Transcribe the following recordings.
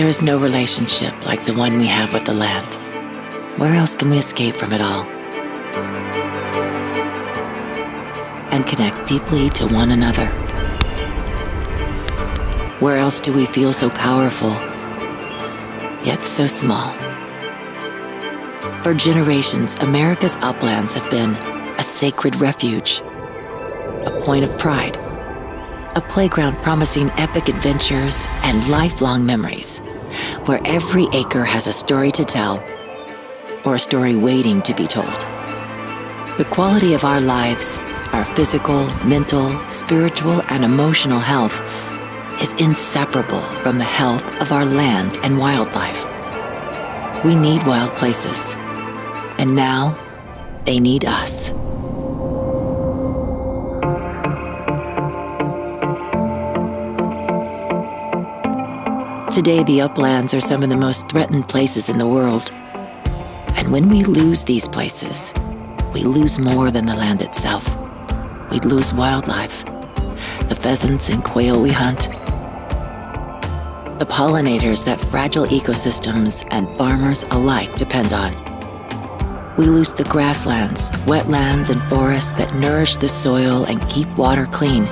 There is no relationship like the one we have with the land. Where else can we escape from it all and connect deeply to one another? Where else do we feel so powerful, yet so small? For generations, America's uplands have been a sacred refuge, a point of pride, a playground promising epic adventures and lifelong memories, where every acre has a story to tell or a story waiting to be told. The quality of our lives, our physical, mental, spiritual, and emotional health is inseparable from the health of our land and wildlife. We need wild places, and now they need us. Today, the uplands are some of the most threatened places in the world. And when we lose these places, we lose more than the land itself. We'd lose wildlife, the pheasants and quail we hunt, the pollinators that fragile ecosystems and farmers alike depend on. We lose the grasslands, wetlands, and forests that nourish the soil and keep water clean.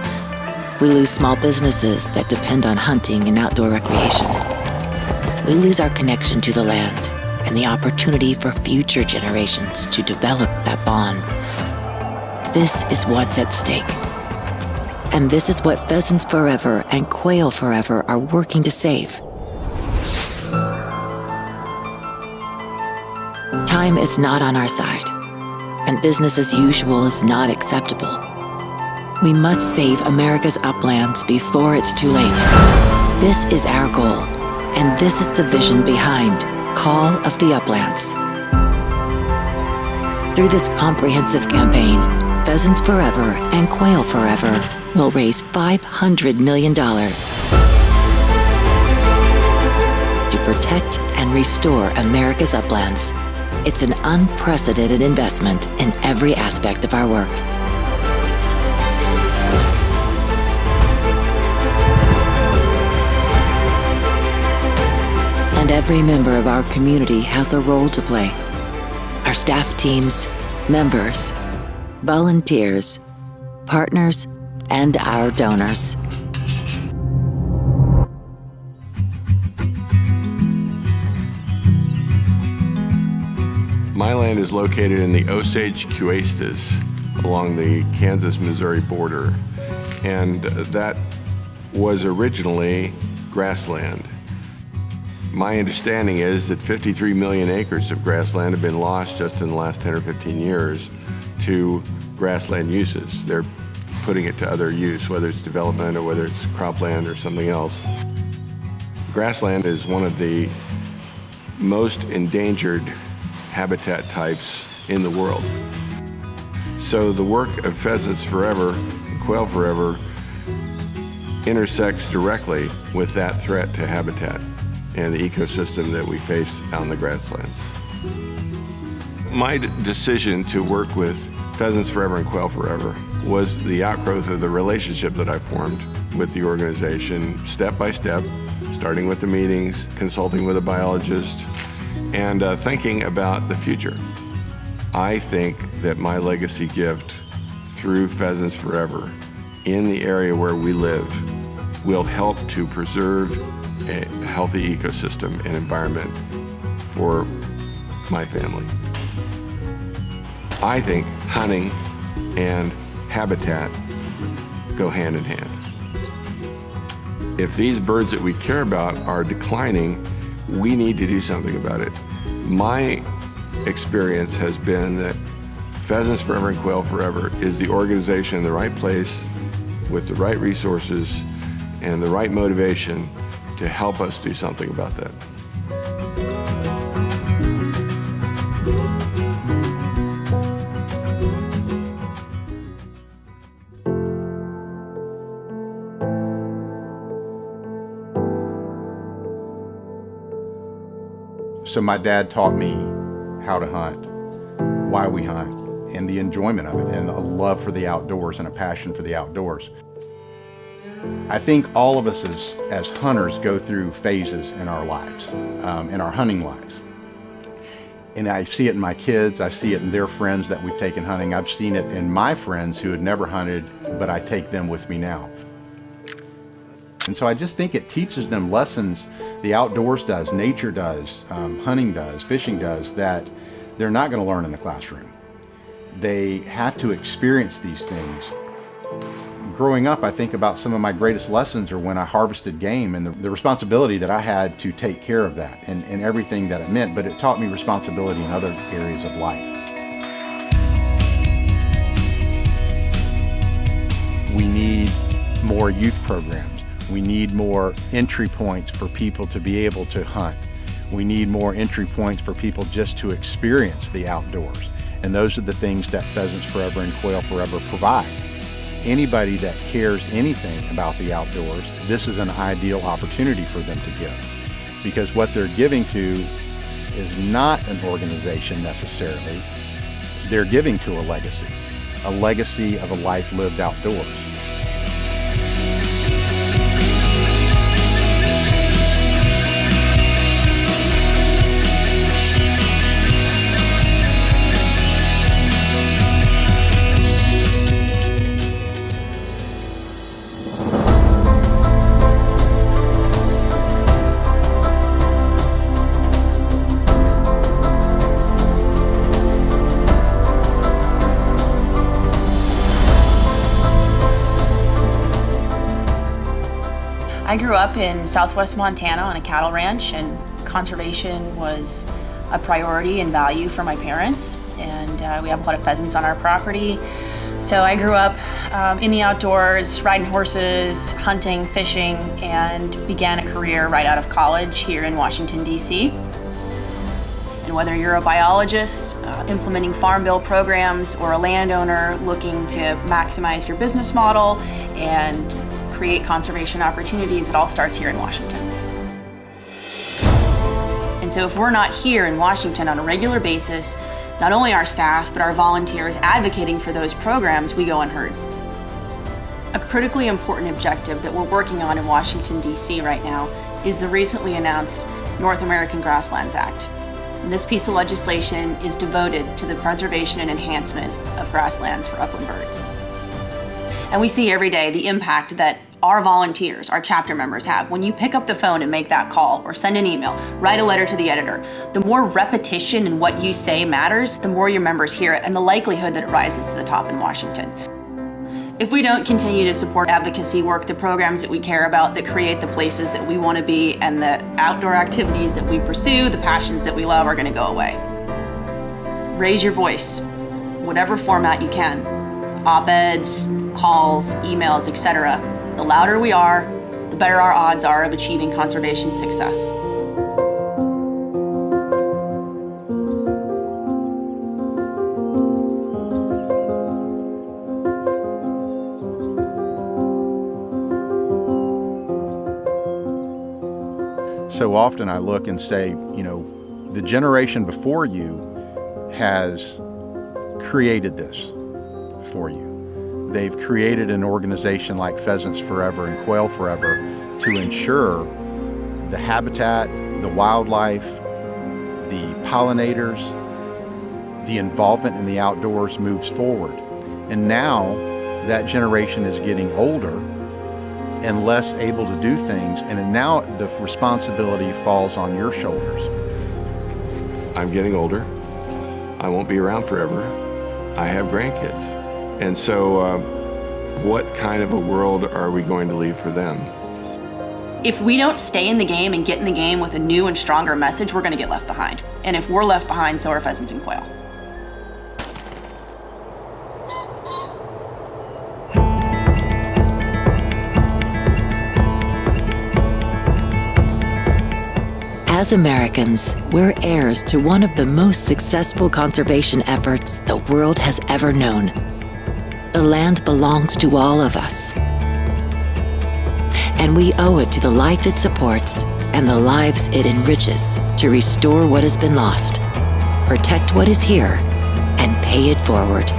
We lose small businesses that depend on hunting and outdoor recreation. We lose our connection to the land and the opportunity for future generations to develop that bond. This is what's at stake. And this is what Pheasants Forever and Quail Forever are working to save. Time is not on our side, and business as usual is not acceptable. We must save America's uplands before it's too late. This is our goal, and this is the vision behind Call of the Uplands. Through this comprehensive campaign, Pheasants Forever and Quail Forever will raise $500 million to protect and restore America's uplands. It's an unprecedented investment in every aspect of our work. And every member of our community has a role to play. Our staff teams, members, volunteers, partners, and our donors. My land is located in the Osage Cuestas along the Kansas-Missouri border, and that was originally grassland. My understanding is that 53 million acres of grassland have been lost just in the last 10 or 15 years to grassland uses. They're putting it to other use, whether it's development or whether it's cropland or something else. Grassland is one of the most endangered habitat types in the world. So the work of Pheasants Forever and Quail Forever intersects directly with that threat to habitat and the ecosystem that we face out in the grasslands. My decision to work with Pheasants Forever and Quail Forever was the outgrowth of the relationship that I formed with the organization step by step, starting with the meetings, consulting with a biologist, and thinking about the future. I think that my legacy gift through Pheasants Forever in the area where we live will help to preserve a healthy ecosystem and environment for my family. I think hunting and habitat go hand in hand. If these birds that we care about are declining, we need to do something about it. My experience has been that Pheasants Forever and Quail Forever is the organization in the right place with the right resources and the right motivation to help us do something about that. So my dad taught me how to hunt, why we hunt, and the enjoyment of it, and a love for the outdoors and a passion for the outdoors. I think all of us as hunters go through phases in our lives, in our hunting lives. And I see it in my kids, I see it in their friends that we've taken hunting. I've seen it in my friends who had never hunted, but I take them with me now. And so I just think it teaches them lessons the outdoors does, nature does, hunting does, fishing does, that they're not going to learn in the classroom. They have to experience these things. Growing up, I think about some of my greatest lessons are when I harvested game and the responsibility that I had to take care of that and everything that it meant, but it taught me responsibility in other areas of life. We need more youth programs. We need more entry points for people to be able to hunt. We need more entry points for people just to experience the outdoors. And those are the things that Pheasants Forever and Quail Forever provide. Anybody that cares anything about the outdoors, this is an ideal opportunity for them to give. Because what they're giving to is not an organization necessarily. They're giving to a legacy of a life lived outdoors. I grew up in southwest Montana on a cattle ranch, and conservation was a priority and value for my parents, and we have a lot of pheasants on our property. So I grew up in the outdoors, riding horses, hunting, fishing, and began a career right out of college here in Washington, D.C. And whether you're a biologist implementing farm bill programs or a landowner looking to maximize your business model and create conservation opportunities, it all starts here in Washington. And so if we're not here in Washington on a regular basis, not only our staff, but our volunteers advocating for those programs, we go unheard. A critically important objective that we're working on in Washington, D.C. right now is the recently announced North American Grasslands Act. And this piece of legislation is devoted to the preservation and enhancement of grasslands for upland birds. And we see every day the impact that our volunteers, our chapter members have. When you pick up the phone and make that call or send an email, write a letter to the editor, the more repetition in what you say matters, the more your members hear it and the likelihood that it rises to the top in Washington. If we don't continue to support advocacy work, the programs that we care about, that create the places that we want to be, and the outdoor activities that we pursue, the passions that we love, are going to go away. Raise your voice, whatever format you can. Op-eds, calls, emails, etc. The louder we are, the better our odds are of achieving conservation success. So often I look and say, the generation before you has created this for you. They've created an organization like Pheasants Forever and Quail Forever to ensure the habitat, the wildlife, the pollinators, the involvement in the outdoors moves forward. And now that generation is getting older and less able to do things, and now the responsibility falls on your shoulders. I'm getting older. I won't be around forever. I have grandkids. And so what kind of a world are we going to leave for them? If we don't stay in the game and get in the game with a new and stronger message, we're going to get left behind. And if we're left behind, so are pheasants and quail. As Americans, we're heirs to one of the most successful conservation efforts the world has ever known. The land belongs to all of us. And we owe it to the life it supports and the lives it enriches to restore what has been lost, protect what is here, and pay it forward.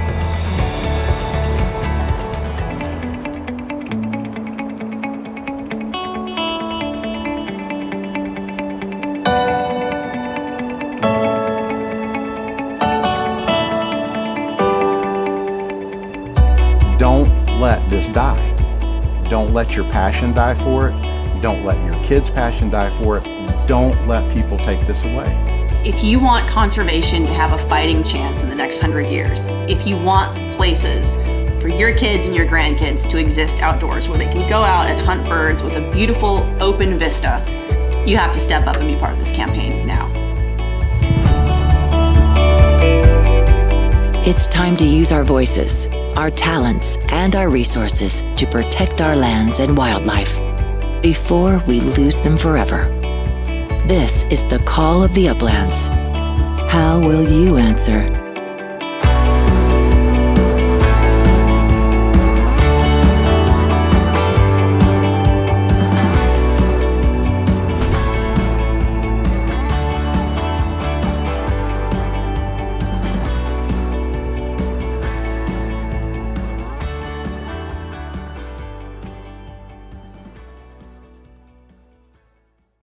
just die. Don't let your passion die for it. Don't let your kids' passion die for it. Don't let people take this away. If you want conservation to have a fighting chance in the next 100 years, if you want places for your kids and your grandkids to exist outdoors where they can go out and hunt birds with a beautiful open vista, you have to step up and be part of this campaign now. It's time to use our voices, our talents, and our resources to protect our lands and wildlife before we lose them forever. This is the call of the Uplands. How will you answer?